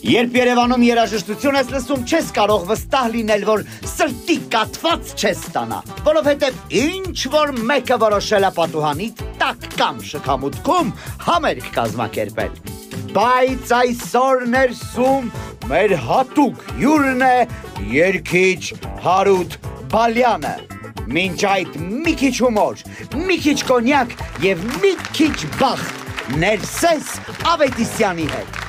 Երբ Երևանում երաժշտություն ես լսում, չես կարող վստահ լինել, որ սրտի կաթված չես ստանա, որովհետև ինչ որ մեկը որոշել է պատուհանից տակ կամ շքամուտքում համերգ կազմակերպել։ Բայց այսօր ներսում մեր հատուկ հյուրն է երգիչ Հարութ Բալյանը։ Մինչ այդ մի քիչ հումոր, մի քիչ կոնյակ եւ մի քիչ բախտ Ներսես Ավետիսյանի հետ։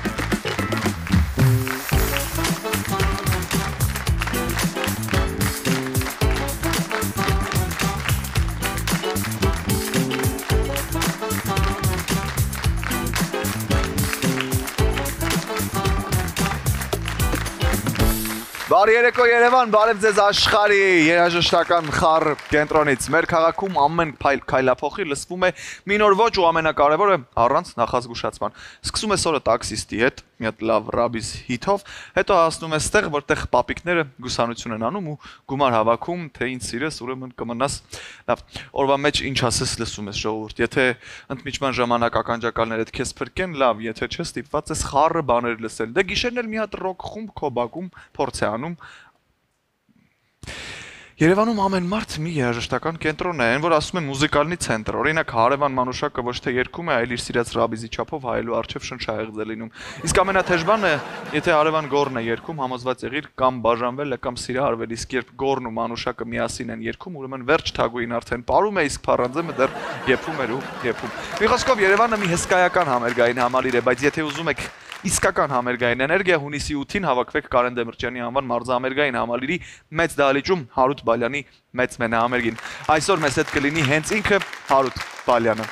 Բարի երեկո Երևան, բարև ձեզ աշխարհի երաժշտական խառ կենտրոնից։ Մեր քաղաքում ամեն քայլափոխի լսվում է մի նոր ոճ ու ամենակարևորը առանց նախազգուշացման։ Սկսում է սորը տաքսիստի հետ, մի հատ լավ ռաբիս հիթով, հետո հասնում է ստեղ, որտեղ պապիկները գուսանություն են անում ու գումար հավաքում, թե ինձ սիրես, ուրեմն կմնաս։ Լավ, օրվա մեջ ինչ ասես լսում ես ժողովուրդ։ Եթե ընդմիջման ժամանակ ականջակալներդ քեզ փրկեն, լավ, եթե չէ, ստիպված ես խառը բաներ լսել։ Դե գիշերն էլ մի հատ ռոք խումբ քո բակում փորձ է անում։ Երևանում ամեն մարդ մի երաժշտական կենտրոն է, այն որ ասում են մուզիկալնի ցենտր։ Օրինակ Հարևան Մանուշակը ոչ թե երգում է, այլ իր սիրած ռաբիզի չափով հայելու արչև շնչահեղձ է լինում։ Իսկ ամենաթեժ բանը, եթե Հարևան Գորն է երգում, համոզված եղիր կամ բաժանվել է կամ սիրա արվել, իսկ երբ Գորն ու Մանուշակը միասին են երգում, ուրեմն վերջ թագուին արդեն պարում է, իսկ Փառանձեմը դեռ եփում էր ու եփում։ Մի խոսքով Երևանը մի հսկայական համերգային համալիր է, բայց եթե ուզում եք իսկական համերգային էներգիա, հունիսի 8-ին հավաքվեք Կարեն Դեմիրճյանի անվան մարզահամերգային համալիրի մեծ դահլիճում Հարութ Բալյանի մեծ մենահամերգին։ Այսօր մեզ հետ կլինի հենց ինքը Հարութ Բալյանը։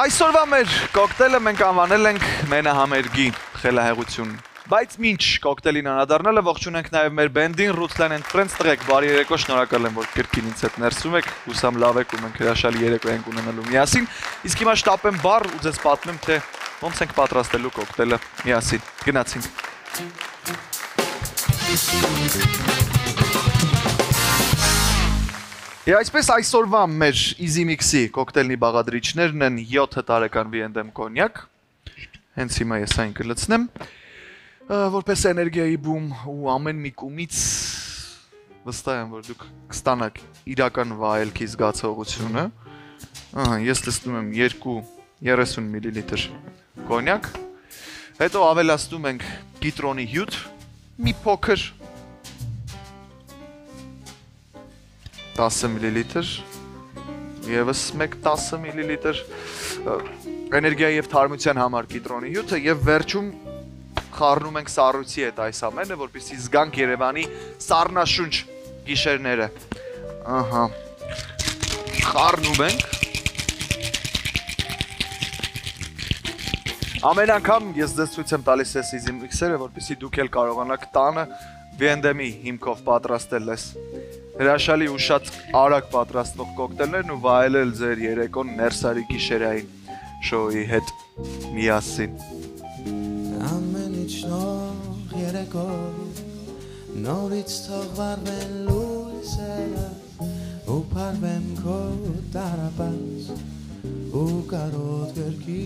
Այսօրվա մեր կոկտեյլը մենք անվանել ենք մենահամերգի խելահեղություն։ Բայց մինչ կոկտեյլին անդառնալը ողջունենք նաև մեր բենդին Rootsline and Friends տղեկ, բարի երեկո, շնորհակալ եմ, որ կրկին ինձ հետ ներսում եք, հուսամ լավ եք ու մենք հրաշալի երեկո ենք ունենալու միասին։ Իսկ հիմա շտապեմ բար ու ձեզ պատմեմ, թե ոնց ենք պատրաստելու կոկտեյլը միասին։ Գնացինք։ Եվ այսպես այսօրվա մեր Easy Mix-ի կոկտեյլի բաղադրիչներն են 7 տարեկան V&M կոնյակ։ Հենց հիմա ես այն կլցնեմ, որպես էներգիայի բում ու ամեն մի կումից վստահ եմ, որ դուք կստանաք իրական վայելքի զգացողությունը։ Ես լցնում եմ 230 մլ կոնյակ, հետո ավելացնում ենք կիտրոնի հյութ, մի փոքր 10 մլ, եւս մեկ 10 մլ էներգիայի եւ թարմության համար կիտրոնի հյութը եւ վերջում խառնում ենք սառույցի հետ այս ամենը, որպեսզի զգանք Երևանի սառնաշունչ գիշերները։ Ահա։ Խառնում ենք։ Ամեն անգամ ես ձեզ ցույց եմ տալիս այս Easy Mix-երը, որպեսզի դուք էլ կարողանաք տանը V&M-ի հիմքով պատրաստել այս հրաշալի ու շատ արագ պատրաստվող կոկտեյլներն ու վայելել ձեր երեկոն ներսարի գիշերային շոուի հետ միասին։ Նոր երեկո նորից թող վառվեն լույսերը ու փարվեմ քո տարապած ու կարոտ գրքի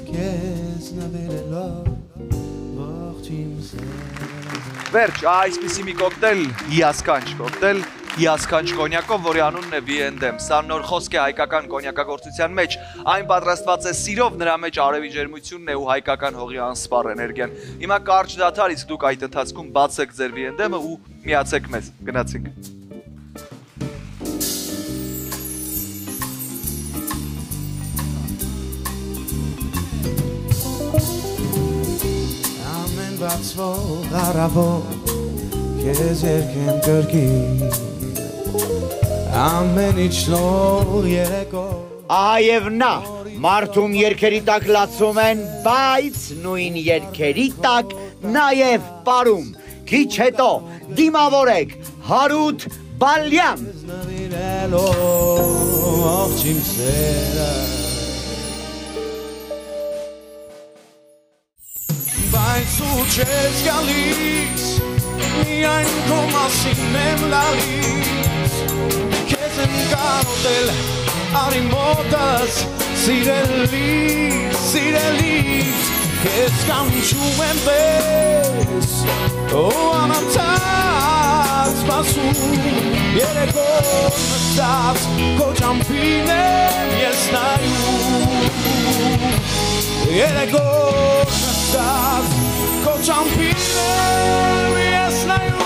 քեզ նվիրելով ողջ իմ սերը։ Վերջ, այսպիսի մի կոկտեյլ, հիասքանչ կոկտեյլ, հիասքանչ կոնյակով, որի անունն է V&M։ Սա նոր խոսք է հայկական կոնյակագործության մեջ, այն պատրաստված է սիրով, նրա մեջ արևի ջերմությունն է ու հայկական հողի անսպառ էներգիան։ Հիմա կարճ դադար, իսկ դուք այդ ընթացքում բացեք ձեր V&M-ը ու միացեք մեզ։ Գնացինք։ Բացվող առավոտ քեզ երգեմ կրկի ամեն ինչ նոր երեկո Այև նա մարդում երգերի տակ լացում են, բայց նույն երգերի տակ նաև պարում։ Քիչ հետո դիմավորեք Հարութ Բալյան։ սիրելով իմ սերը Բայց ու չես գալիս Միայն քո մասին եմ լալիս Քեզ եմ կարոտել արի մոտս Սիրելիս, սիրելիս Քեզ կանչում եմ պես Օ անացած սպասում Երեկո նստած Քո ճամփին եմ ես նայում Երեկո նստած Քո ճամփին եմ ես նայում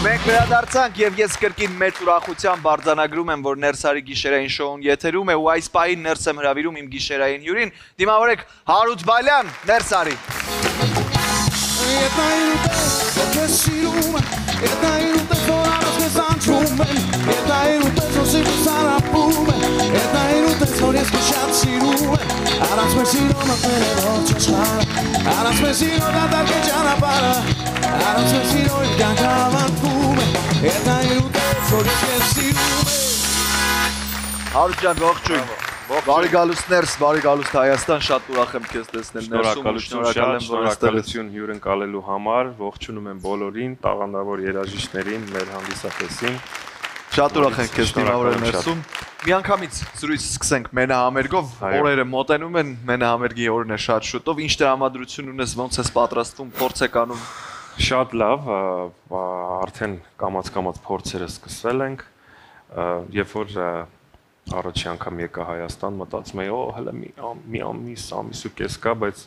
Մենք վերադարձանք եւ ես կրկին մեծ ուրախությամբ արձանագրում եմ, որ Ներսարի գիշերային շոուն եթերում է ու այս պահին ներս եմ հրավիրում իմ գիշերային հյուրին։ Դիմավորեք Հարութ Բալյան, Ներսարի։ Հարութ ջան, ողջույն։ Բարի գալուստ Ներս, բարի գալուստ Հայաստան, շատ ուրախ եմ քեզ տեսնել ներսում։ Շնորհակալություն հյուրընկալելու համար, ողջունում եմ բոլորին, տաղանդավոր երաժիշտներին, մեր հանդիսատեսին։ Շատ ուրախ ենք քեզ դիմավորել ներսում։ Միանգամից զրույց սկսենք մենահամերգով, օրերը մոտենում են, մենահամերգի օրն է շատ շուտով, ինչ տրամադրություն ունես, ոնց ես պատրաստվում, փորձ եք անում։ Շատ լավ, արդեն կամաց-կամաց փորձերը սկսվել ենք, երբ որ առաջի անգամ եկա Հայաստան, մտածում էի, հələ մի ամիս ու կես կա, բայց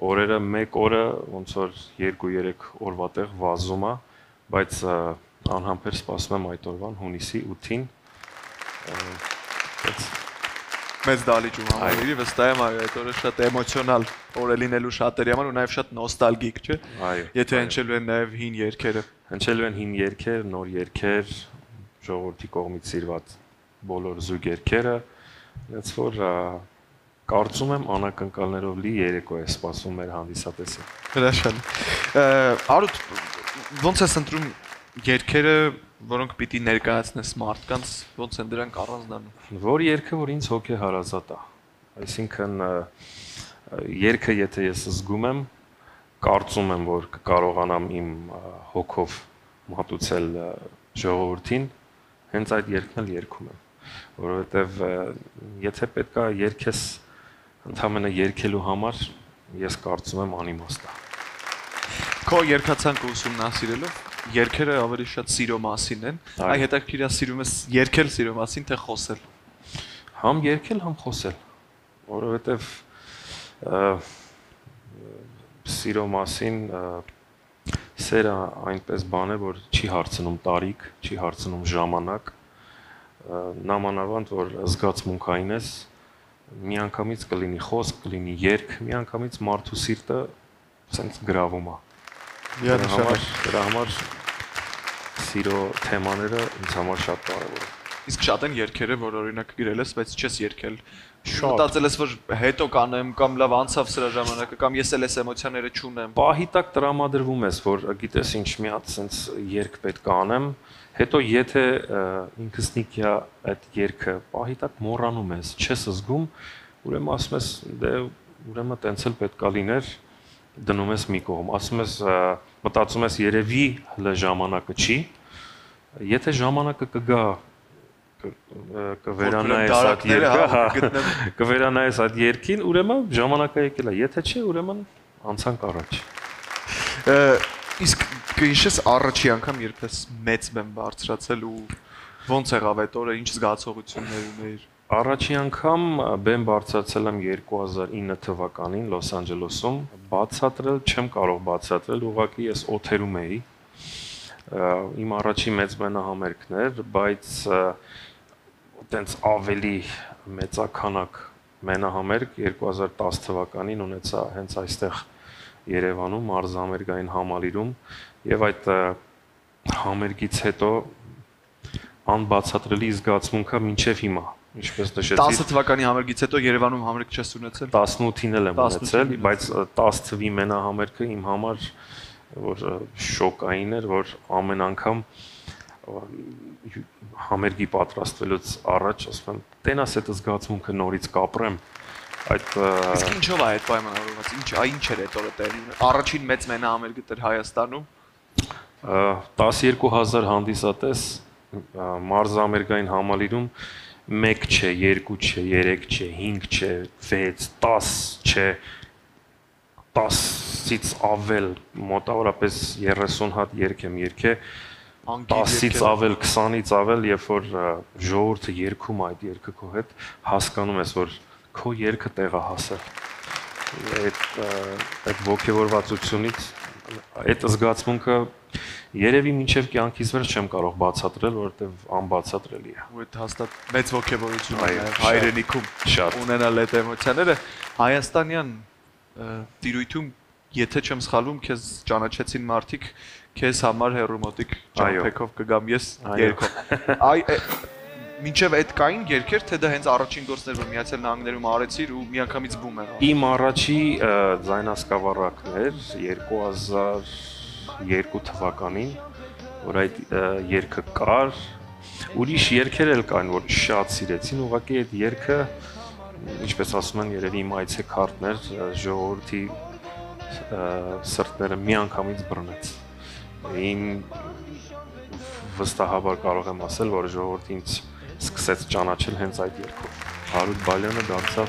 օրերը մեկ օրը ոնց որ 2-3 օրվա տեղ վազում է, բայց անհամբեր սպասում եմ այդ օրվան հունիսի 8-ին։ Մեծ դալիճում համարիրի, վստահ եմ այդ օրը շատ էմոցիոնալ օր է լինելու շատերի համար ու նաև շատ նոստալգիկ, չէ՞։ Եթե հնչելու են նաև հին երգերը։ Հնչելու են հին երգեր, նոր երգեր, ժողովրդի կողմից սիրված բոլոր զույգ երգերը, այնց որ կարծում եմ անակնկալներով լի երեկո է սպասում մեր հանդիսատեսին։ Հրաշալի։ Հարութ, ոնց ես ընտրում երգերը, որոնք պիտի ներկայացնես մարդկանց, ոնց են դրանք առանձնանում։ Որ երգը, որ ինձ հոգեհարազատ է։ Այսինքն երգը, եթե ես զգում եմ, կարծում եմ, որ կկարողանամ իմ հոգով մատուցել ժողովրդին, հենց այդ երգն էլ երգում եմ, որովհետև եթե պետք է երգես ընդհանրապես երգելու համար, ես կարծում եմ անիմաստ է։ Քո երգացանկը ուսումնասիրելով երգերը ավելի շատ սիրո մասին են, այ հետաքրքիր է սիրում ես երգել սիրո մասին, թե խոսել։ Համ երգել, համ խոսել, որովհետև սիրո մասին սերը այնպես բան է, որ չի հարցնում տարիք, չի հարցնում ժամանակ, նամանավանդ, որ զգացմունքային ես, միանգամից կլինի խոսք, կլինի երգ, միանգամից մարդու սիրտը սենց գրավում է։ Դրա համար սիրո թեմաները ինձ համար շատ կարևոր են։ Իսկ շատ են երգերը, որ օրինակ գրել ես, բայց չես երգել։ Մտածել ես, որ հետո կանեմ, կամ լավ անցավ սրա ժամանակը, կամ ես էլ այս էմոցիաները չունեմ։ Պահի տակ տրամադրվում ես, որ գիտես ինչ մի հատ սենց երգ պետք է անեմ, հետո եթե ինքսնիկյա այդ երգը պահի տակ մոռանում ես, չես զգում, ուրեմն ասում ես, դե ուրեմն տենց էլ պետք է լիներ, դնում ես մի կողմ, ասում ես, մտածում ես երևի հələ ժամանակը չի, եթե ժամանակը կգա կվերանայես այդ երգին, ուրեմն ժամանակը եկել է, եթե չի, ուրեմն անցանք առաջ։ Իսկ կհիշես առաջի անգամ երբ ես մեծ բեմ բարձրացել ու ոնց եղավ այդ օրը, ինչ զգացողություններ ուներ։ Առաջի անգամ բեմ բարձրացել եմ 2009 թվականին Լոս Անջելեսում, բացատրել չեմ կարող բացատրել, ուղղակի ես օթերում էի։ Իմ առաջի մեծ մենահամերգն էր, բայց այտենց ավելի մեծականակ մենահամերգ 2010 թվականին ունեցա հենց այստեղ Երևանում մարզամերգային համալիրում եւ այդ համերգից հետո անբացատրելի զգացմունքա մինչեւ հիմա ինչպես նշեցի 10 թվականի համերգից հետո Երևանում համերգ չես ունեցել 18-ին էլ եմ ունեցել, բայց 10 թվի մենահամերգը իմ համար որ շոկային էր, որ ամեն անգամ համերգի պատրաստվելուց առաջ ասում եմ, տենաս այդ զգացմունքը նորից կապրեմ, այդ իսկ ինչով է այդ պայմանավորված, ինչ էր այդ օրը տեղի ունեցել, առաջին մեծ մենահամերգը դեռ Հայաստանում 12000 հանդիսատես մարզամերգային համալիրում 1 չէ, 2 չէ, 3 չէ, 5 չէ, 6, 10 չէ, 10-ից ավել մոտավորապես 30 հատ երգ եմ երգել, 10-ից ավել, 20-ից ավել, երբ որ ժողովուրդը երգում այդ երգը քո հետ, հասկանում ես, որ քո երգը տեղ է հասել։ Այդ ոգևորվածությունից, այդ զգացմունքը երևի մինչև կյանքից վերջ չեմ կարող բացատրել, որովհետև անբացատրելի է։ Ու այդ հաստատ մեծ ոգևորություն է հայրենիքում շատ ունենալ այդ էմոցիաները հայաստանյան տիրույթում, եթե չեմ սխալվում, քեզ ճանաչեցին մարդիկ, քեզ համար հերոմոտիկ ճամփեքով կգամ ես երգով։ Մինչև այդ կային երգեր, թե դա հենց առաջին գործն էր, որ Միացյալ Նահանգներում արեցիր ու միանգամից բում եղավ։ Իմ առաջի ձայնասկավառակն էր 2002 թվականին, որ այդ երգը կար, ուրիշ երգեր էլ կային, որ շատ սիրեցին, ուղղակի այդ երգը, ինչպես ասում են, երևի իմ այցեքարտն էր, ժողովրդի սրտները միանգամից բռնեց։ Իմ վստահաբար կարող եմ ասել, որ ժողովուրդը ինձ սկսեց ճանաչել հենց այդ երգով։ Հարութ Բալյանը դարձավ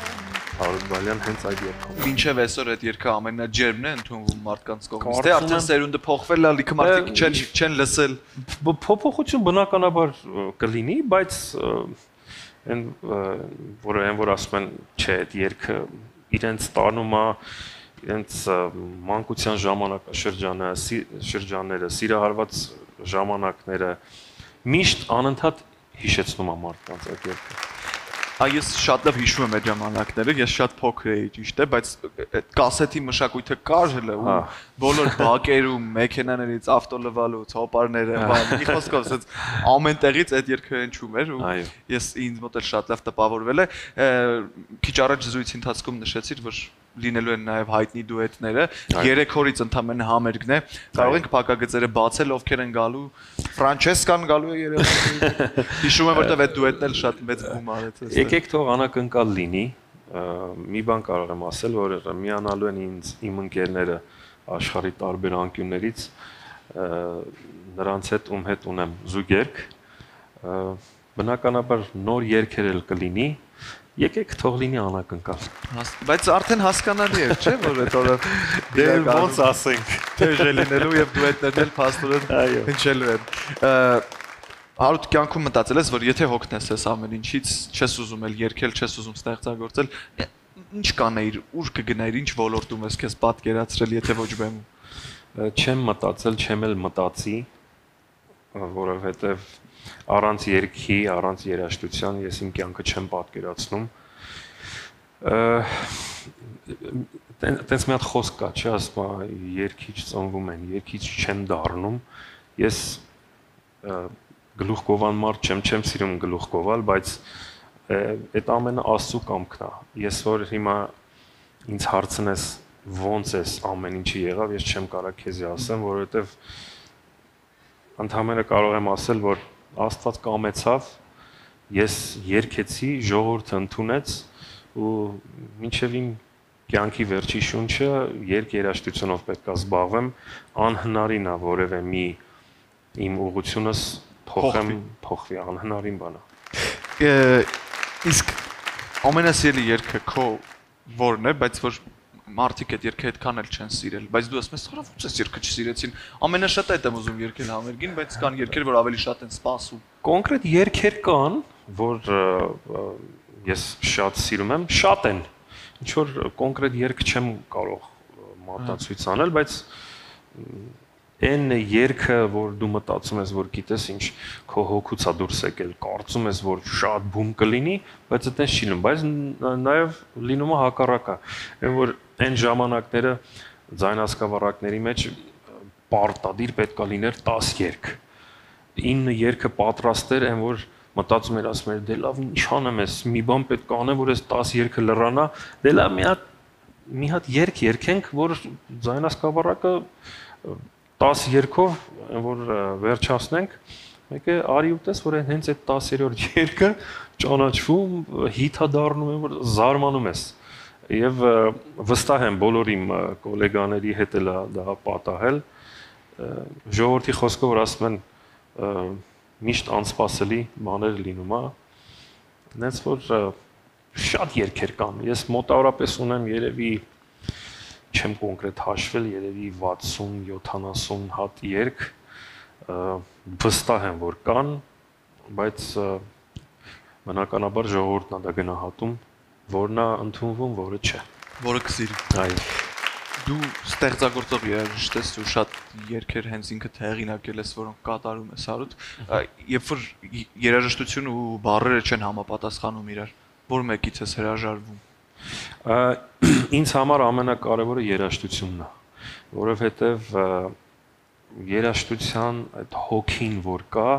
Հարութ Բալյան հենց այդ երգով։ Մինչև այսօր այդ երգը ամենաջերմն է ընդունվում մարդկանց կողմից։ Թե արդեն սերունդը փոխվել է, լիքը մարդիկ չեն լսել։ Փոփոխություն բնականաբար կլինի, բայց որ ասում են, չէ, այդ երգը իրենց տանում է, իրենց մանկության շրջանները, սիրահարված ժամանակները միշտ անընդհատ հիշեցնում է մարդկանց այդ երգը։ Ես շատ լավ հիշում եմ այդ ժամանակները, ես շատ փոքր էի, ճիշտ է, բայց այդ կասետի մշակույթը կար հələ ու բոլոր բակերում, մեքենաներից ավտոլվալուց, հոպարները, մի խոսքով, ասած ամեն տեղից այդ երգը հնչում էր ու ես ինձ մոտ էլ շատ լավ տպավորվել է։ Քիչ առաջ զրույցի ընթացքում նշեցիր, որ լինելու են նաև հայտնի դուետները, 3 օրից ընդամենը համերգն է, կարող ենք փակագծերը բացել, ովքեր են գալու, Ֆրանչեսկան գալու է երևի։ Հիշում եմ, որտեղ այդ դուետն էլ շատ մեծ բում արեց։ Եկեք թող անակնկալ լինի, մի բան կարող եմ ասել, որ միանալու են իմ ընկերները աշխարհի տարբեր անկյուններից, նրանց հետ ում հետ ունեմ զուգերգ, բնականաբար նոր երգեր էլ կլինի, եկեք թող լինի անակնկալ։ Բայց արդեն հասկանալի է, չէ՞, որ այդ օրը դեր ոնց ասենք, թեժ է լինելու եւ դուետներն էլ փաստորեն հնչելու են։ Հարութ, կյանքում մտածել ես, որ եթե հոգնես ես ամեն ինչից, չես ուզում էլ երգել, չես ուզում ստեղծագործել, ինչ կանեիր, ուր կգնայիր, ինչ ոլորտում ես քեզ պատկերացրել, եթե ոչ բեմում։ Չեմ մտածել, չեմ էլ մտածի, որովհետեւ առանց երգի, առանց երաժշտության ես իմ կյանքը չեմ պատկերացնում։ Տենց մի հատ խոսք կա, չէ՞, ասում է, երգիչ ծնվում են, երգիչ չեն դառնում։ Ես գլուխգովան մարդ չեմ սիրում գլուխ գովալ, բայց այդ ամենը Աստծո կամքն է։ Ես որ հիմա ինձ հարցնես ոնց էս ամեն ինչը եղավ, ես չեմ կարող քեզի ասեմ, որովհետև ընդհանրապես կարող եմ ասել, որ Աստված կամեցավ, ես երգեցի, ժողովուրդը ընդունեց ու մինչև իմ կյանքի վերջի շունչը երգերաշտությունով պետք է զբաղվեմ, անհնարին է որևէ մի իմ ուղղությունս փոխվի, անհնարին բան է։ Իսկ ամենասիրելի երգը քո որն է, բայց որ մարդիկ այդ երգը այդքան էլ չեն սիրել, բայց դու ասում ես, «Խորավ ո՞նց էս երգը չսիրեցին»։ Ամենաշատը այդ եմ ուզում երգել համերգին, բայց կան երգեր, որ ավելի շատ են սպասում։ Կոնկրետ երգեր կան, որ ես շատ սիրում եմ, շատ են։ Ինչ որ կոնկրետ երգ չեմ կարող մատուցույց անել, բայց այն երգը, որ դու մտածում ես, որ գիտես ինչ քո հոգուց է դուրս եկել, կարծում ես, որ շատ բում կլինի, բայց այդպես չի լինում, բայց նաև լինում է հակառակը, որ այն ժամանակները ձայնասկավառակների մեջ պարտադիր պետք է լիներ 10 երգ, 9 երգը պատրաստ էր, այն որ մտածում էր, ասում էր, դե լավ, ինչ անեմ ես, մի բան պետք է անեմ, որ այս 10 երգը լրանա, դե լավ, մի հատ երգ երգենք, որ ձայնասկավառակը 10 երգով, որ վերջացնենք, մեկը արի ու տես, որ հենց այդ 10-րդ երգը ճանաչվում, հիթա դառնում է, որ զարմանում ես։ Եվ վստահ եմ բոլոր իմ գոլեգաների հետ էլ դա պատահել, ժողովրդի խոսքով որ ասում են միշտ անսպասելի բաներ լինում, այնց որ շատ երգեր կան։ Ես մոտավորապես ունեմ երևի չեմ կոնկրետ հաշվել, երևի 60-70 հատ երգ, վստահ եմ որ կան, բայց բնականաբար ժողովուրդն է դա գնահատում, որն է ընդունվում, որը չէ։ Որը կսիրի։ Այո։ Դու ստեղծագործող երաժիշտ ես ու շատ երգեր հենց ինքդ հեղինակել ես, որոնք կատարում ես Հարութ, երբ որ երաժշտությունը ու բառերը չեն համապատասխանում իրար, որ մեկից ես հրաժարվում։ Ինձ համար ամենակարևորը երաժշտությունն է, որովհետև երաժշտության այդ հոգին որ կա,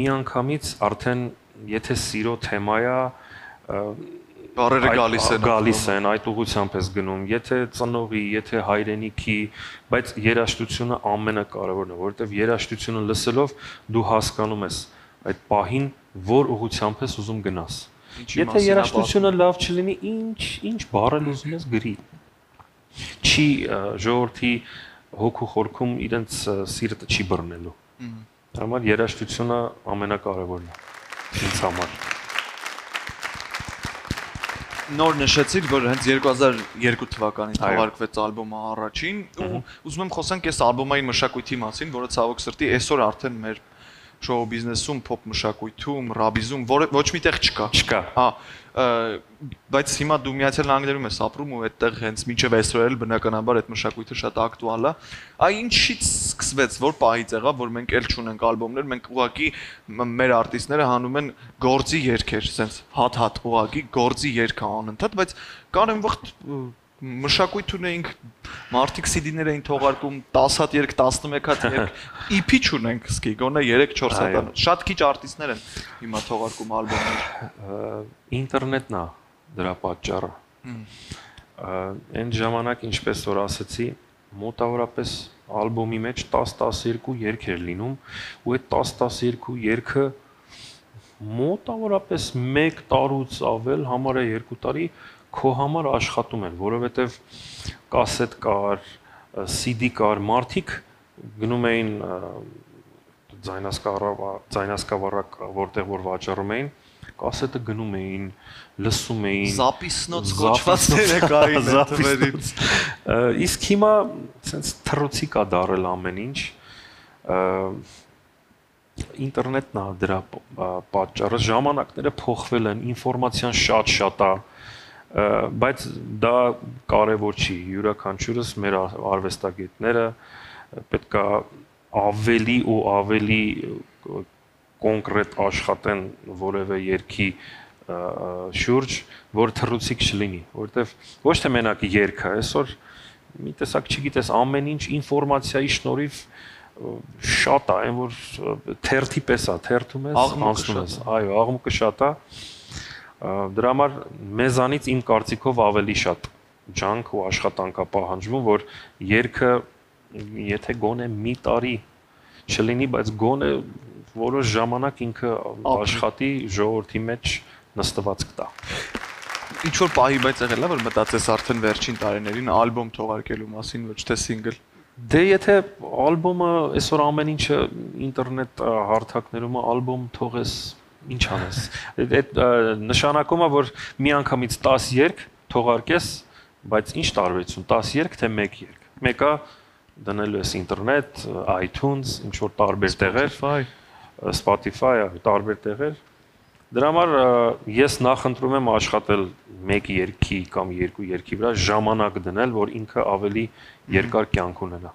միանգամից արդեն եթե սիրո թեմա է, Բառերը գալիս են, այդ ուղղությամբ ես գնում, եթե ծնողի, եթե հայրենիքի, բայց երաժշտությունը ամենակարևորն է, որովհետև երաժշտությունը լսելով դու հասկանում ես այդ պահին, որ ուղղությամբ ես ուզում գնաս։ Եթե երաժշտությունը լավ չլինի, ինչ բառել ուզում ես գրի։ Չի ժողովրդի հոգու խորքում իրենց սիրտը չի բռնելու։ Համար երաժշտությունը ամենակարևորն է ինձ համար։ Նոր նշեցիք, որ հենց 2002 թվականին թողարկվեց ալբոմը առաջին, ու ուզում եմ խոսենք այս ալբոմային մշակույթի մասին, որը ցավոք սրտի այսօր արդեն մեր շոու բիզնեսում, փոփ մշակույթում, ռաբիզում ոչ միտեղ չկա։ Չկա։ Հա, բայց հիմա դու Միացյալ Նահանգներում ես ապրում ու այդտեղ հենց մինչև այսօր էլ բնականաբար այդ մշակույթը շատ ակտուալ է։ Այ ինչից սկսվեց, որ պահից եղավ, որ մենք էլ չունենք ալբոմներ, մենք ուղղակի մեր արտիստները հանում են գործի երգեր, sense հատ ուղղակի գործի երգ անընդհատ, բայց կան այն վաղ մշակույթ ունեինք, մարդիկ CD-ներ էին թողարկում 10 հատ երգ, 11 հատ երգ, EP չունենք սկի, գոնե 3-4 հատ, շատ քիչ արտիստներ են հիմա թողարկում ալբոմներ։ Ինտերնետն է դրա պատճառը։ Այն ժամանակ, ինչպես որ ասացի, մոտավորապես ալբոմի մեջ 10-12 երգ էր լինում, ու այդ 10-12 երգը մոտավորապես 1 տարուց ավել, համարը 2 տարի քո համար աշխատում են, որովհետև կասետ կար, CD կար, մարդիկ գնում էին ձայնասկավառակ, որտեղ որ վաճառում էին, կասետը գնում էին, լսում էին, Զապիսնոց կոչվածները կային թվերից։ Իսկ հիմա sense թռուցիկ է դարել ամեն ինչ։ Ինտերնետն է դրա պատճառը, ժամանակները փոխվել են, ինֆորմացիան շատ է, բայց դա կարևոր չի, յուրաքանչյուրս մեր արվեստագետները պետք է ավելի ու ավելի կոնկրետ աշխատեն որևէ երգի շուրջ, որ թռուցիկ չլինի, որովհետև ոչ թե մենակ երգը, այսօր մի տեսակ չգիտես ամեն ինչ ինֆորմացիայի շնորհիվ շատ է, այն որ թերթի պես է, թերթում ես, անցնում ես, այո, աղմուկը շատ է, դրա համար մեզանից իմ կարծիքով ավելի շատ ջանք ու աշխատանք է պահանջվում, որ երգը եթե գոնե մի տարի չլինի, բայց գոնե որոշ ժամանակ ինքը աշխատի ժողովրդի մեջ նստված կտա։ Ինչ որ պահի բայց եղել է, որ մտածես արդեն վերջին տարիներին ալբոմ թողարկելու մասին, ոչ թե սինգլ։ Դե եթե ալբոմը այսօր ամեն ինչը ինտերնետ հարթակներում ալբոմ թողես, ինչ անես։ Այդ նշանակում է, որ մի անգամից 10 երգ թողարկես, բայց ինչ տարբերություն, 10 երգ թե 1 երգ։ Մեկը դնելու ես ինտերնետ, iTunes, ինչ որ տարբեր տեղեր, Spotify, տարբեր տեղեր։ Դրա համար ես նախընտրում եմ աշխատել 1 երգի կամ 2 երգի վրա ժամանակ դնել, որ ինքը ավելի երկար կյանք ունենա։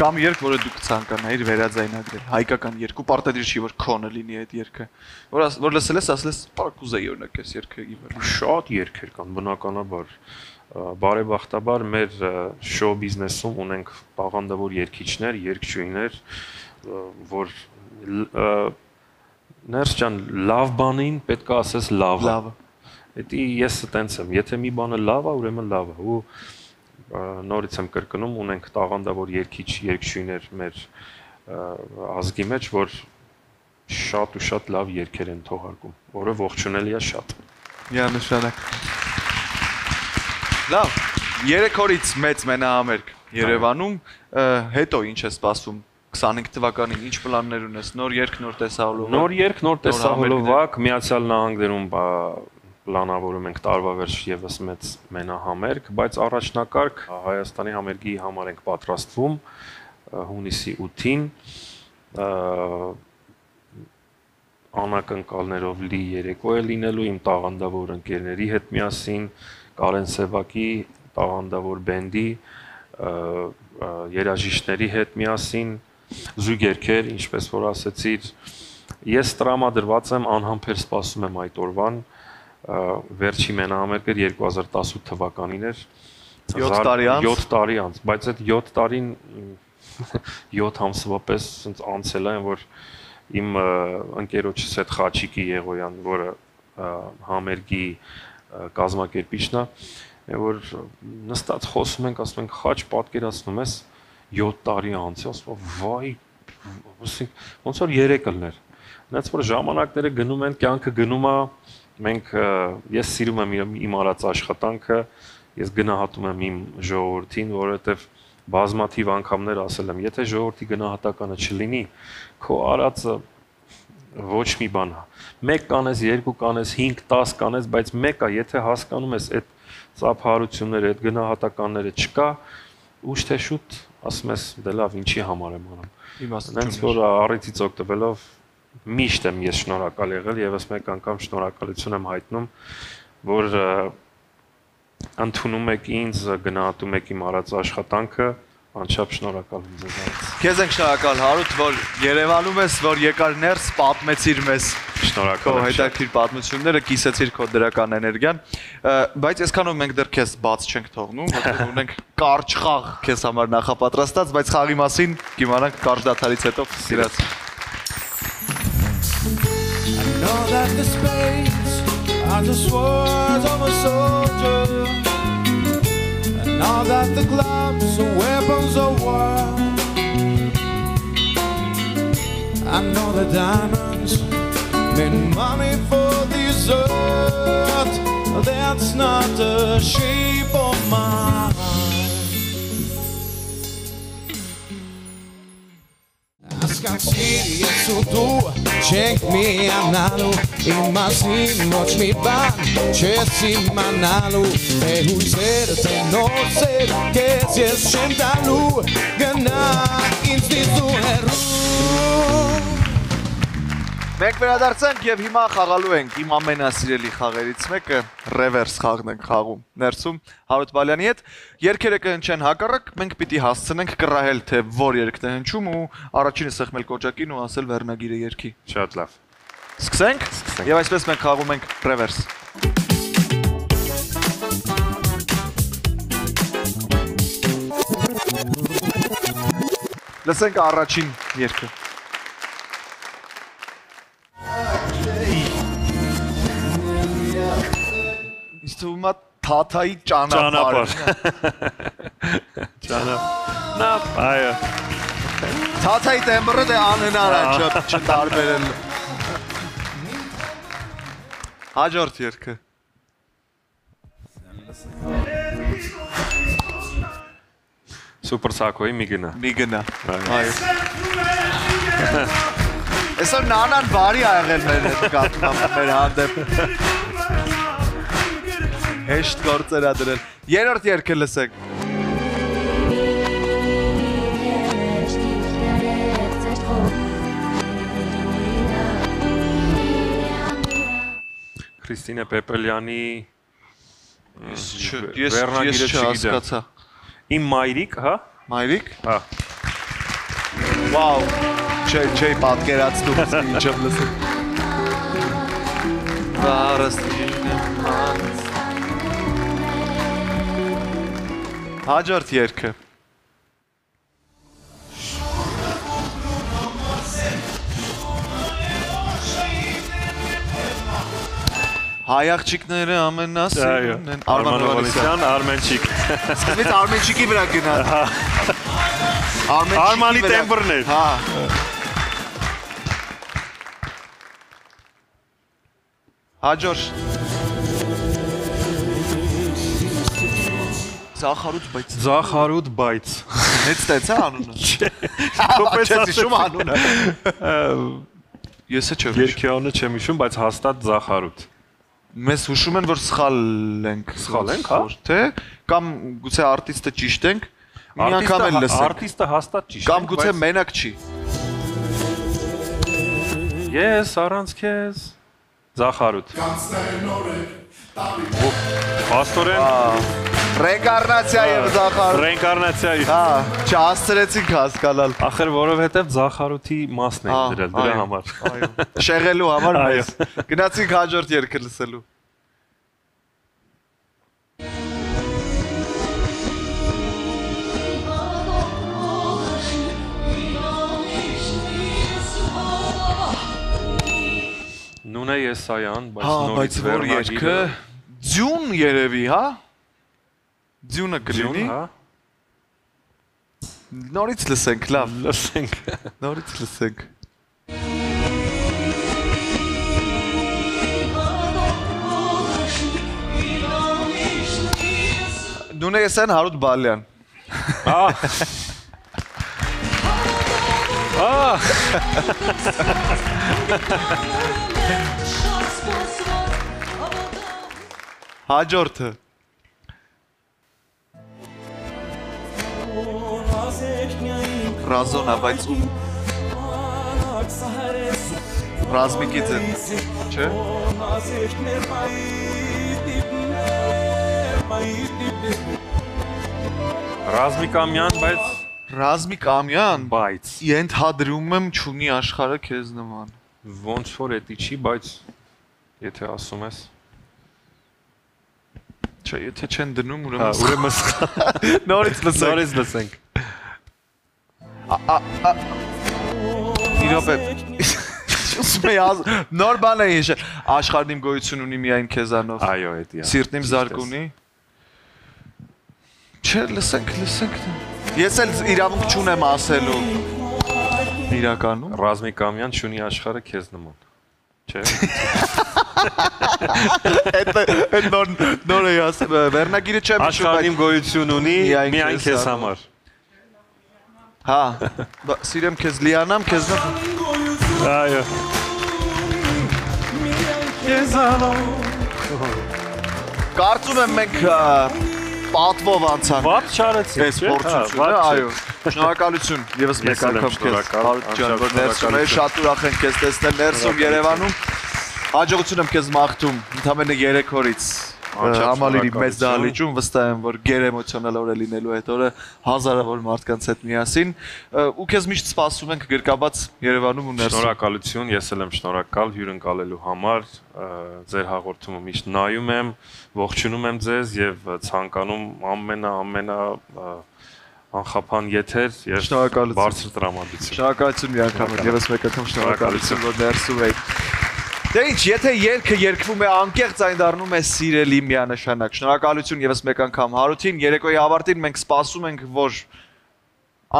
Կամ երգ, որը դու կցանկանայիր վերաձայնագրել, հայկական երգ, ու պարտադիր չի, որ քոնը լինի այդ երգը։ Որ լսել ես, ասել ես, «Պարկ ուզեի օրինակ այս երգը իվել»։ Շատ երգեր կան, բնականաբար։ Բարեբախտաբար մեր շոու բիզնեսում ունենք տաղանդավոր երգիչներ, երգչուհիներ, որ Ներս ջան, լավ բանին պետք է ասես լավ։ Լավը։ Դա ես այտենց եմ, եթե մի բանը լավ է, ուրեմն լավ է։ Ու նորից եմ կրկնում, ունենք տաղանդավոր երգիչ, երգչուհիներ մեր ազգի մեջ, որ շատ ու շատ լավ երգեր են թողարկում, որը ողջունելի է շատ։ Միանշանակ։ Լավ, 3 օրից մեծ մենահամերգ Երևանում, հետո ինչ է սպասում 25 թվականին ինչ պլաններ ունես, նոր երգ, նոր տեսահոլովակ։ Նոր երգ, նոր տեսահոլովակ, Միացյալ Նահանգներում պլանավորում ենք տարվա վերջ եւս մեծ մենահամերգ, բայց առաջնակարգ Հայաստանի համերգի համար ենք պատրաստվում հունիսի 8-ին անակնկալներով լի երեկո է լինելու իմ տաղանդավոր ընկերների հետ միասին, Կարեն Սևակի տաղանդավոր բենդի երաժիշտների հետ միասին զույգ երգեր, ինչպես որ ասեցիր, ես տրամադրված եմ, անհամբեր սպասում եմ այդ օրվան, վերջի մենահամերգը 2018 թվականին էր, 7 տարի անց, 7 տարի անց, բայց այդ 7 տարին 7 ամսվա պես անցել են, որ իմ ընկերոջս հետ Խաչիկի Եղոյան, որը համերգի կազմակերպիչն է, որ նստած խոսում ենք, ասում ենք, Խաչ, պատկերացնում ես 7 տարի անց, ասում վայ, ոնց որ 3 կլներ։ Նայած որ ժամանակները գնում են, կյանքը գնում է, մենք ես սիրում եմ իմ արած աշխատանքը, ես գնահատում եմ իմ ժողովրդին, որովհետև բազմաթիվ անգամներ ասել եմ, եթե ժողովրդի գնահատականը չլինի, քո արածը ոչ մի բան է։ 1 կանես, 2 կանես, 5, 10 կանես, բայց մեկը, եթե հասկանում ես այդ ծափահարությունները, այդ գնահատականները չկա, ուշ թե շուտ ասում ես, դե լավ, ինչի համար եմ անում։ Հենց որ առիթից օգտվելով միշտ եմ ես շնորհակալ եղել, եւս մեկ անգամ շնորհակալություն եմ հայտնում, որ ընդունում եք ինձ, գնահատում եք իմ արած աշխատանքը, անչափ շնորհակալ եմ ձեզ։ Քեզ ենք շնորհակալ Հարութ, որ Երևանում ես, որ եկար ներս, պատմեցիր մեզ Շնորհակալ եմ։ հետաքրքիր պատմությունները, կիսեցիր քո դրական էներգիան, բայց այսքանով մենք դեռ քեզ բաց չենք թողնում, որտեղ ունենք կարճ խաղ քեզ համար նախապատրաստած, բայց խաղի մասին կիմանանք կարճ դադարից հետո սիրած։ I know that the spades are just words of a soldier. I know that the gloves are weapons of war. I know the diamonds mean money for this earth. That's not the shape of my heart. Скачи, суду, check me analu, imagine watch me back, chesi manalu, who said they no said, que si es shentalu, gana institu heru. Մենք վերադարձանք եւ հիմա խաղալու ենք իմ ամենասիրելի խաղերից մեկը ռևերս խաղն ենք խաղում ներսում Հարութ Բալյանի հետ երգերը կհնչեն հակառակ մենք պիտի հասցնենք կռահել թե որ երգն է հնչում ու առաջինը սեղմել կոճակին ու ասել վերնագիրը երգի Շատ լավ Սկսենք եւ այսպես մենք խաղում ենք ռևերս Լսենք առաջին երգը Իստումա թաթայի ճանապարհ Ճանապարհ այո Թաթայի տեմբրը դե անհնար է չտարբերել Հաջորդ երգը Սուպեր սակոյի մի գնա այո Այսօր նանան բարի ա եղել մեր հանդեպ Հեշտ գործեր ա դրել Երրորդ երգը լսեք Քրիստինե Պեպելյանի Ես չհասկացա Իմ մայրիկ, հա? Մայրիկ? Հա Վաու Չէի պատկերացնում ինչ եմ լսել Վարստին եմ հանց Հաջորդ երգը Հայ աղջիկները ամենասիրուն են Արման Հովանեսյան, Արմենչիկ։ Սկզբից Արմենչիկի վրա գնալ։ Արմանի տեմբրներ։ Հա։ Հաջորդ։ Զախարուտ բայց։ Հենց տեցա անունը։ Կոպես հիշում անունը։ Ես չեմ հիշում։ Երկյանը չեմ հիշում, բայց հաստատ Զախարուտ։ Մեզ հուշում են, որ սխալ ենք, հա։ Թե կամ գուցե արտիստը ճիշտ ենք, մի անգամ էլ լսենք։ Արտիստը հաստատ ճիշտ է։ Կամ գուցե մենակ չի։ Ես առանց քեզ Զախարուտ։ Պաստորեն Ռենկարնացիա եւ Զախարուտ։ Ռենկարնացիա։ Հա, չհասցրեցինք հասկանալ։ Ախր որովհետեւ Զախարութի մասն է դրել դրա համար։ Այո։ Շեղելու համար մեզ։ Գնացինք հաջորդ երգը լսելու։ Նունե Եսայան, բայց Հա, նորից բայց որ երգը Ձյուն երևի, հա։ Ձյունը կլինի։ հա։ Նորից լսենք, լավ։ Լսենք։ Նորից լսենք։ Նունե Եսայան, Հարութ Բալյան։ Հաջորդը։ Ռազոնա, բայց ում Ռազմիկի ձեն, չէ։ Ռազմիկ Ամյան, բայց Ռազմիկ Ամյան, բայց ենթադրում եմ չունի աշխարհը քեզ նման։ ոնց որ էդի չի, բայց եթե ասում ես Չէ, եթե չեն դնում, ուրեմն նորից լսենք։ Իրոք նոր բան է հիշել, աշխարհն իմ գոյություն ունի միայն քեզանով։ Այո, էդի է։ Սիրտն իմ զարկունի։ Չէ, լսենք։ Ես էլ իրավունք չունեմ ասելու։ Իրականում Ռազմիկ Ամյան չունի աշխարհը քեզ նման։ Չէ։ Այդ նոր է ասեմ, վերնագիրը չեմ հիշում, Աշխարհն իմ գոյություն ունի միայն քեզ համար։ Հա, սիրեմ քեզ լիանամ, քեզնով։ Այո։ Կարծում եմ մենք պատվով անցանք։ Ված չարեցինք, Այս փորձությունը, այո։ Շնորհակալություն եւս մեկ անգամ քեզ, Հարութ ջան, որ ներսում ես, շատ ուրախ ենք քեզ տեսնել ներսում Երևանում։ Հաջողություն եմ քեզ մաղթում, ընդամենը 3 օրից համալիրի մեծ դահլիճում, վստահ եմ, որ գերեմոցիոնալ օր է լինելու այդ օրը հազարավոր մարդկանց հետ միասին, ու քեզ միշտ սպասում ենք գրկաբաց Երևանում ու ներսում։ Շնորհակալություն, ես էլ եմ շնորհակալ հյուրընկալելու համար, ձեր հաղորդումը միշտ նայում եմ, ողջունում եմ ձեզ եւ ցանկանում ամենա անխափան եթեր եւ բարձր տրամադրություն։ Շնորհակալություն մի անգամ, եւս մեկ անգամ շնորհակալություն, որ ներսում եք։ Դե ինչ, եթե երգը երգվում է անկեղծ, այն դառնում է սիրելի միանշանակ։ Շնորհակալություն եւս մեկ անգամ Հարութին, երեկոյի ավարտին մենք սպասում ենք, որ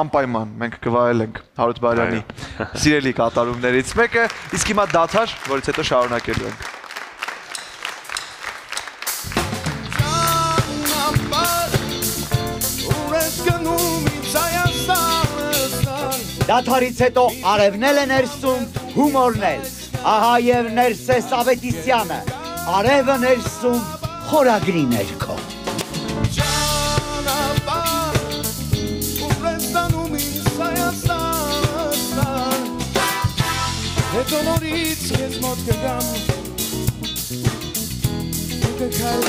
անպայման մենք կվայելենք Հարութ Բալյանի սիրելի կատարումներից մեկը, իսկ հիմա դադար, որից հետո շարունակելու ենք։ Դադարից հետո արևնել է ներսում, հումորն էլ։ Ահա եւ Ներսես Ավետիսյանը, արևը ներսում խորագրի ներքո։ Հետո նորից ես մոտ կգամ, ու կքայլ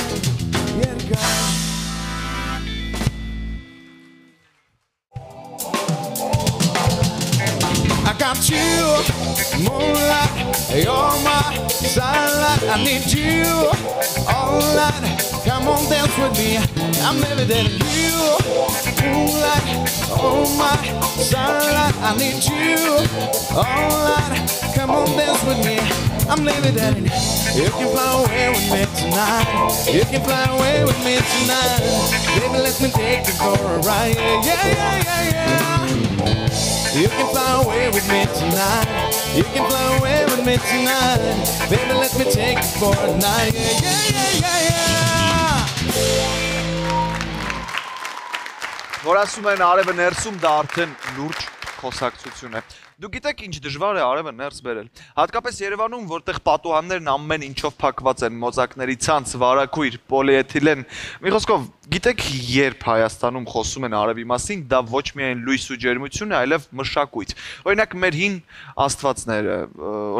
երգամ։ I got you, moonlight, you're my sunlight. I need you all night. Come on, dance with me. I'm every day to you, moonlight, oh my sunlight. I need you all night. Come on, dance with me. I'm levitating. You can fly away with me tonight. You can fly away with me tonight. Baby, let me take you for a ride. Yeah, yeah, yeah, yeah. You can fly away with me tonight. You can fly away with me tonight. Baby, let me take you for a night. Yeah, yeah, yeah, yeah. Որ ասում են արևը ներսում դա արդեն լուրջ խոսակցություն է։ Դու գիտեք ինչ դժվար է արևը ներս բերել։ Հատկապես Երևանում, որտեղ պատուհաններն ամեն ինչով փակված են, մոծակների ցանց, վարակույր, պոլիէթիլեն։ Մի խոսքով, գիտեք երբ Հայաստանում խոսում են արևի մասին, դա ոչ միայն լույս ու ջերմություն է, այլև մշակույթ։ Օրինակ մեր հին աստվածները,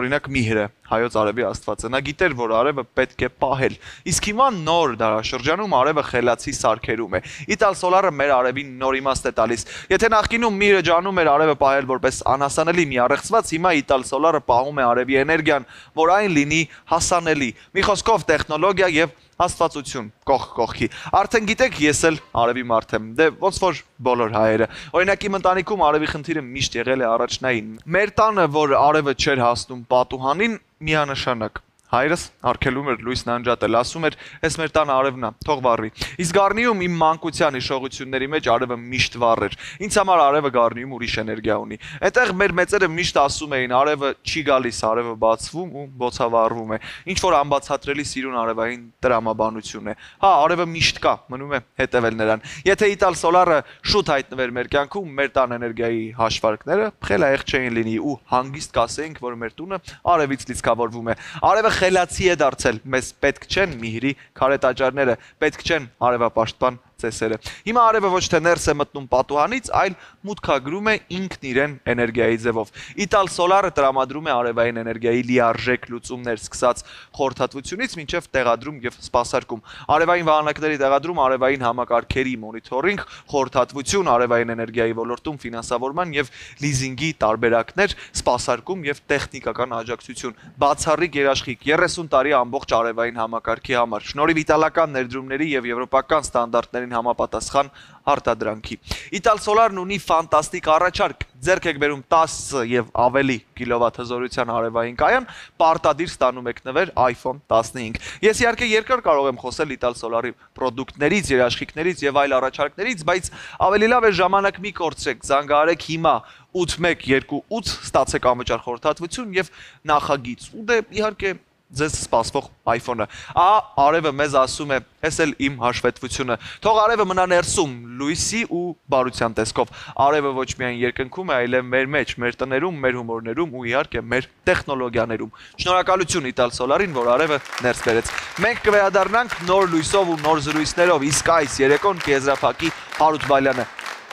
օրինակ Միհրը, հայոց արևի աստվածը, նա գիտեր, որ արևը պետք է պահել։ Իսկ հիմա նոր դարաշրջանում արևը խելացի սարքերում է։ Իտալ սոլարը մեր արևին նոր իմաստ է տալիս։ Եթե նախկինում Միհրը ջանում էր արևը պահել որպես անհասանելի մի առեղծված, հիմա Իտալ սոլարը պահում է արևի էներգիան, որ այն լինի հասանելի։ Մի խոսքով տեխնոլոգիա եւ աստվածություն կողք կողքի։ Արդեն գիտեք, ես էլ արևի մարդ եմ, դե ոնց որ բոլոր հայերը։ Օրինակ իմ ընտանիքում արևի խնդիրը միշտ եղել է առաջնային։ Մեր տանը, որ արևը չէր հասնում պատուհանին, միանշանակ հայրս արգելում էր լույսն անջատել, ասում էր, «Էս մեր տան արևն է, թող վառվի»։ Իսկ Գառնիում իմ մանկության հիշողությունների մեջ արևը միշտ վառ էր։ Ինձ համար արևը Գառնիում ուրիշ էներգիա ունի։ Այնտեղ մեր մեծերը միշտ ասում էին, արևը չի գալիս, արևը բացվում ու բոցավառվում է։ Ինչ որ անբացատրելի սիրուն արևային տրամաբանություն է։ Հա, արևը միշտ կա, մնում է հետևել նրան։ Եթե Իտալ սոլարը շուտ հայտնվեր մեր կյանքում, մեր տան էներգիայի հաշվարկները խելահեղ չէին լինի ու հանգիստ կասեինք, որ մեր տունը արևից լիցքավորվում է։ Արևը խելացի է դարձել, մեզ պետք չեն Միհրի քարետաճարները, պետք չեն արևապաշտպան ծեսերը։ Հիմա արևը ոչ թե ներս է մտնում պատուհանից, այլ մուտքագրում է ինքն իրեն էներգիայի ձևով։ Իտալ սոլարը տրամադրում է արևային էներգիայի լիարժեք լուծումներ, սկսած խորհրդատվությունից մինչև տեղադրում եւ սպասարկում։ Արևային վահանակների տեղադրում, արևային համակարգերի մոնիթորինգ, խորհրդատվություն, արևային էներգիայի ոլորտում ֆինանսավորման եւ լիզինգի տարբերակներ, սպասարկում եւ տեխնիկական աջակցություն։ Բացառիկ երաշխիք 30 տարի ամբողջ արևային համակարգի համար։ Շնորհիվ իտալական ներդրումների եւ եվրոպական ստանդարտներին համապատասխան արտադրանքի։ Իտալ սոլարն ունի ֆանտաստիկ առաջարկ, ձեռք եք բերում 10 եւ ավելի կիլովատ հզորության արևային կայան, պարտադիր ստանում եք նվեր iPhone 15։ Ես իհարկե երկար կարող եմ խոսել Իտալ սոլարի պրոդուկտներից, երաշխիքներից եւ այլ առաջարկներից, բայց ավելի լավ է ժամանակ մի կորցրեք, զանգահարեք հիմա 8128 ստացեք անվճար խորհրդատվություն եւ նախագիծ։ Ու դե իհարկե ձեզ սպասվող iPhone-ը։ Ահա արևը մեզ ասում է, «Էս էլ իմ հաշվետվությունը»։ Թող արևը մնա ներսում, լույսի ու բարության տեսքով։ Արևը ոչ միայն երկնքում է, այլև մեր մեջ, մեր տներում, մեր հումորներում ու իհարկե մեր տեխնոլոգիաներում։ Շնորհակալություն Իտալ սոլարին, որ արևը ներս բերեց։ Մենք կվերադառնանք նոր լույսով ու նոր զրույցներով, իսկ այս երեկոն կեզրափակի Հարութ Բալյանը։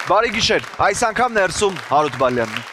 Բարի գիշեր, այս անգամ ներսում Հարութ Բալյանն է։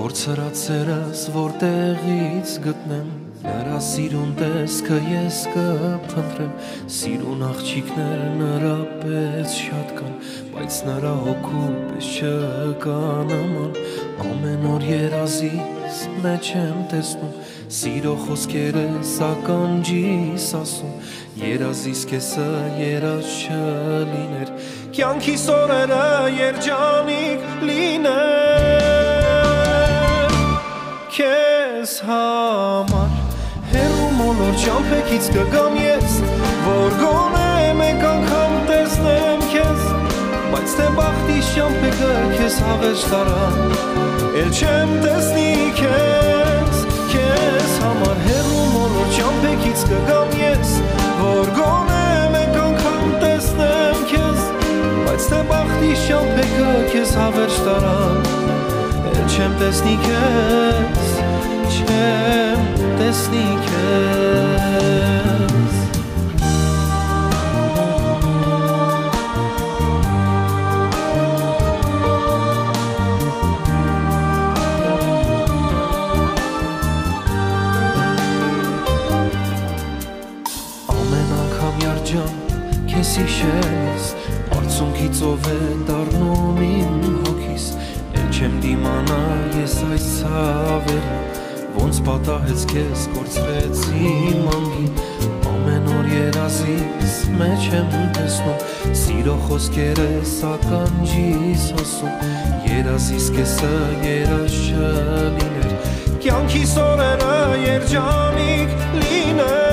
Կորցրածերս որտեղից գտնեմ, նրա սիրուն տեսքը ես կփնտրեմ, սիրուն աղջիկներ նրա պես շատ կան, բայց նրա հոգու պես չկա նման, ամեն օր երազիս մեջ եմ տեսնում, սիրո խոսքերս ականջիս ասում, երազիս կեսը երազ չլիներ, կյանքիս օրերը երջանիկ լիներ, քեզ համար հեռու մոլոր ճամփեքից կգամ ես, որ գոնե մեկ անգամ տեսնեմ քեզ, բայց թե բախտի ճամփեքը քեզ հավերժ տարան, էլ չեմ տեսնի քեզ, քեզ համար հեռու մոլոր ճամփեքից կգամ ես, որ գոնե մեկ անգամ տեսնեմ քեզ, բայց թե բախտի ճամփեքը քեզ հավերժ տարան, չեմ տեսնի քեզ, չեմ տեսնի քեզ ջան, քեզ հիշելիս Արցունքից ով է դառնում իմ հոգիս Էլ չեմ դիմանա ես այս ցավերը Ոնց պատահեց քեզ կորցրեց իմ անգին Ամեն օր երազիս մեջ եմ տեսնում Սիրո խոսքերս ականջիս հոսում Երազիս կեսը երազ չլիներ Կյանքիս օրերը երջանիկ լիներ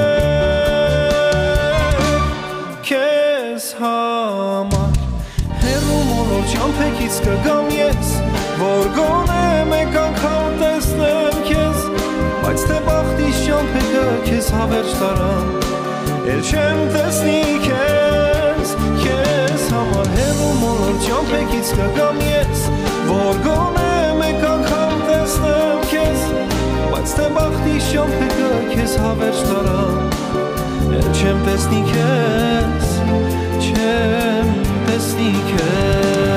Քեզ համար հեռու մոլոր ճամփեքից կգամ ես Որ գոնե մեկ անգամ տեսնեմ քեզ Բայց թե բախտիս ճամփեքը քեզ հավերժ տարան Էլ չեմ տեսնի քեզ Քեզ համար հեռու մոլոր ճամփեքից կգամ ես Որ գոնե մեկ անգամ տեսնեմ քեզ Բայց թե բախտիս ճամփեքը քեզ հավերժ տարան Էլ չեմ տեսնի քեզ Չեմ տեսնի քեզ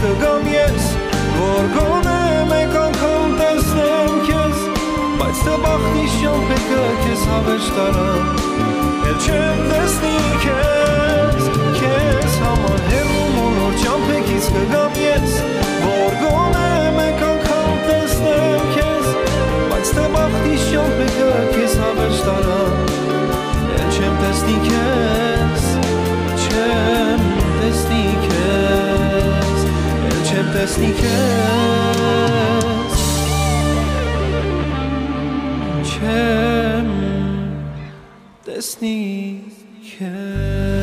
կգամ ես, որ գոնե մեկ անգամ տեսնեմ քեզ, բայց թե բախտիս ճամփեքը քեզ հավերժ տարան, էլ չեմ տեսնի քեզ, քեզ համար հեռու մոլոր ճամփեքից կգամ ես, որ գոնե մեկ անգամ տեսնեմ քեզ, բայց թե բախտիս ճամփեքը քեզ հավերժ տարան, էլ չեմ տեսնի քեզ, չեմ տեսնի քեզ Չեմ տեսնի քեզ Չեմ տեսնի քեզ